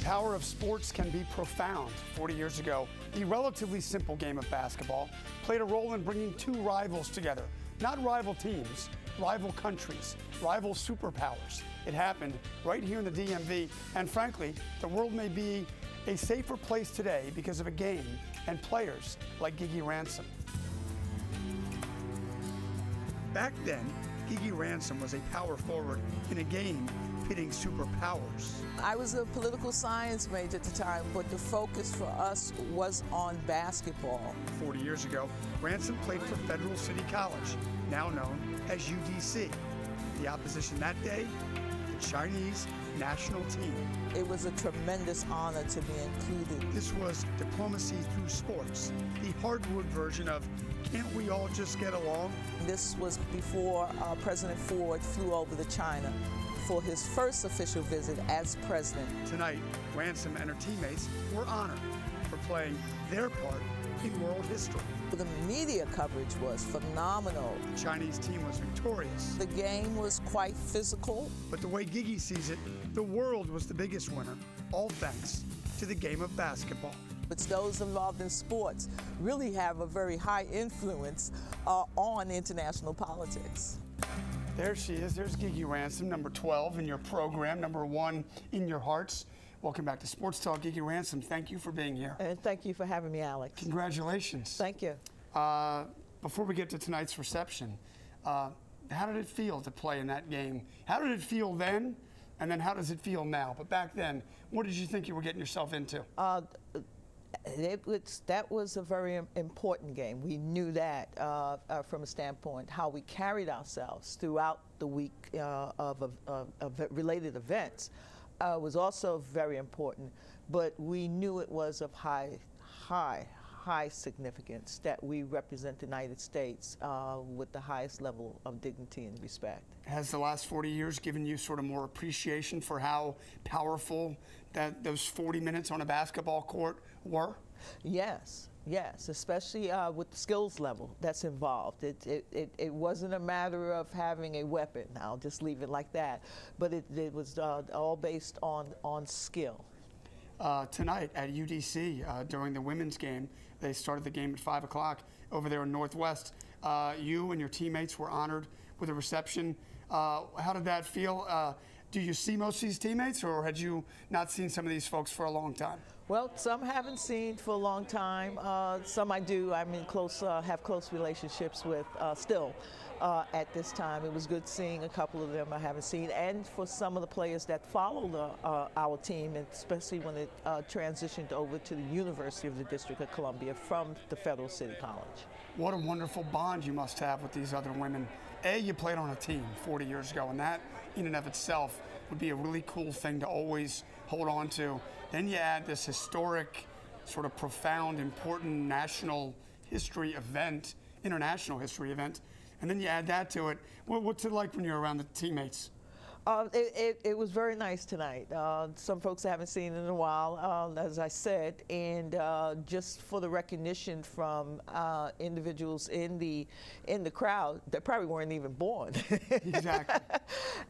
power of sports can be profound. 40 years ago, the relatively simple game of basketball played a role in bringing two rivals together. Not rival teams, rival countries, rival superpowers. It happened right here in the DMV, and frankly, the world may be a safer place today because of a game and players like GIGI Ransom. Back then, GIGI Ransom was a power forward in a game pitting superpowers. I was a political science major at the time, but the focus for us was on basketball. 40 years ago, Ransom played for Federal City College, now known as UDC. The opposition that day, the Chinese national team. It was a tremendous honor to be included. This was diplomacy through sports, the hardwood version of can't we all just get along? This was before President Ford flew over to China for his first official visit as president. Tonight, Ransom and her teammates were honored for playing their part in world history. The media coverage was phenomenal. The Chinese team was victorious. The game was quite physical. But the way GIGI sees it, the world was the biggest winner, all thanks to the game of basketball. It's those involved in sports really have a very high influence on international politics. There she is. There's GIGI Ransom, number 12 in your program, number 1 in your hearts. Welcome back to Sports Talk. GIGI Ransom, thank you for being here. And thank you for having me, Alex. Congratulations. Thank you. Before we get to tonight's reception, how did it feel to play in that game? How did it feel then, and then how does it feel now? But back then, what did you think you were getting yourself into? That was a very important game. We knew that from a standpoint how we carried ourselves throughout the week of related events was also very important. But we knew it was of high significance that we represent the United States with the highest level of dignity and respect. Has the last 40 years given you sort of more appreciation for how powerful that those 40 minutes on a basketball court were? Yes, yes, especially with the skills level that's involved. It wasn't a matter of having a weapon, I'll just leave it like that, but it was all based on skill. Tonight at UDC, during the women's game, they started the game at 5 o'clock over there in Northwest. You and your teammates were honored with a reception. How did that feel? Do you see most of these teammates, or had you not seen some of these folks for a long time? Well, some haven't seen for a long time. Some I do. I'm in have close relationships with still at this time. It was good seeing a couple of them I haven't seen, and for some of the players that followed our team, and especially when it transitioned over to the University of the District of Columbia from the Federal City College. What a wonderful bond you must have with these other women. You played on a team 40 years ago, and that in and of itself would be a really cool thing to always hold on to. Then you add this historic, sort of profound, important national history event, international history event, and then you add that to it. What's it like when you're around the teammates? It was very nice tonight. Some folks I haven't seen in a while, as I said, and just for the recognition from individuals in the crowd that probably weren't even born Exactly.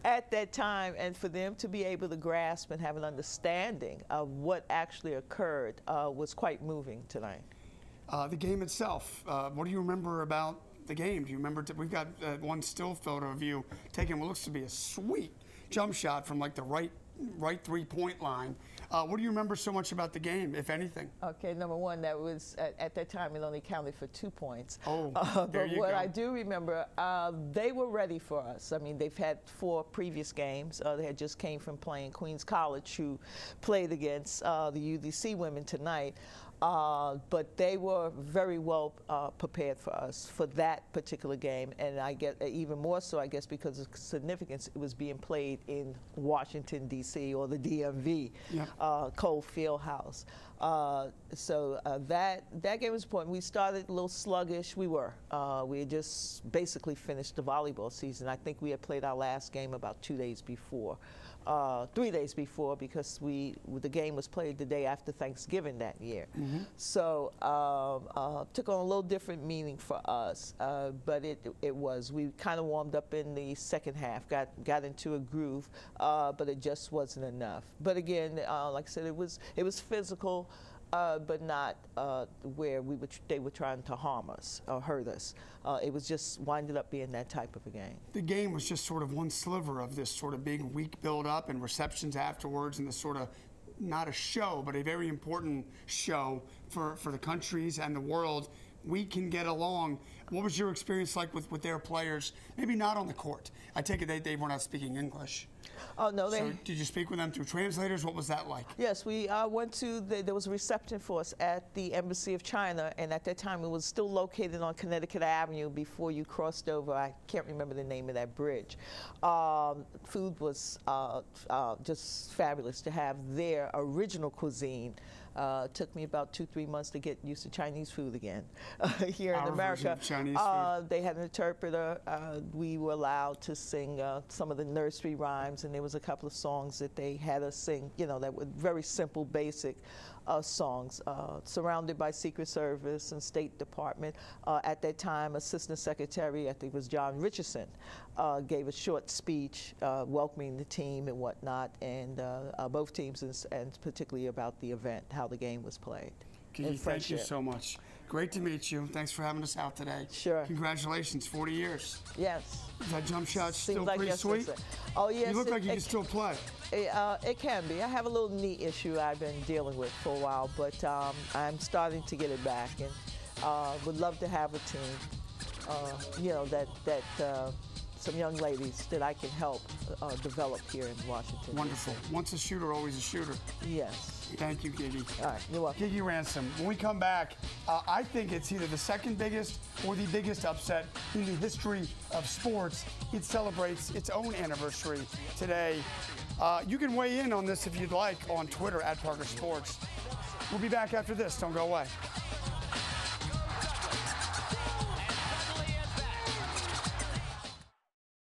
at that time, and for them to be able to grasp and have an understanding of what actually occurred was quite moving tonight. The game itself, what do you remember about the game? Do you remember, we've got one still photo of you taking what looks to be a sweet jump shot from like the right 3-point line. What do you remember so much about the game, if anything? Okay, number one, that was at that time it only counted for 2 points. Oh, but what I do remember, they were ready for us. I mean, they've had 4 previous games. They had just came from playing Queens College, who played against the UDC women tonight. But they were very well prepared for us for that particular game, and I get even more so, I guess, because of significance. It was being played in Washington, D.C., or the DMV, yeah. Cole Fieldhouse. That game was important. We started a little sluggish. We had just basically finished the volleyball season. I think we had played our last game about 2 days before. 3 days before, because the game was played the day after Thanksgiving that year. Mm-hmm. So took on a little different meaning for us, but we kind of warmed up in the second half, got into a groove, but it just wasn't enough. But again, like I said, it was physical. But not where they were trying to harm us or hurt us. It was just winded up being that type of a game. The game was just sort of one sliver of this sort of big week build-up and receptions afterwards, and this sort of, not a show, but a very important show for the countries and the world. We can get along. What was your experience like with their players? Maybe not on the court. I take it they were not speaking English. Oh, no. So did you speak with them through translators? What was that like? Yes, we went to, there was a reception for us at the Embassy of China, and at that time it was still located on Connecticut Avenue before you crossed over. I can't remember the name of that bridge. Food was just fabulous to have their original cuisine. Took me about 2-3 months to get used to Chinese food again here in America. Chinese food. They had an interpreter. We were allowed to sing some of the nursery rhymes, and there was a couple of songs that they had us sing, that were very simple, basic songs, surrounded by Secret Service and State Department. At that time, Assistant Secretary, I think it was John Richardson, gave a short speech welcoming the team and whatnot, and both teams, and particularly about the event, how the game was played. GIGI, thank you so much. Great to meet you. Thanks for having us out today. Sure. Congratulations, 40 years. Yes. Is that jump shot still like pretty sweet? Oh, yes. You look like you can still play. It can be. I have a little knee issue I've been dealing with for a while, but I'm starting to get it back, and would love to have a team, some young ladies that I can help develop here in Washington. Wonderful. Once a shooter, always a shooter. Yes. Thank you, GIGI. All right, you're welcome. GIGI Ransom. When we come back, I think it's either the second biggest or the biggest upset in the history of sports. It celebrates its own anniversary today. You can weigh in on this if you'd like on Twitter @ParkerSports. We'll be back after this. Don't go away.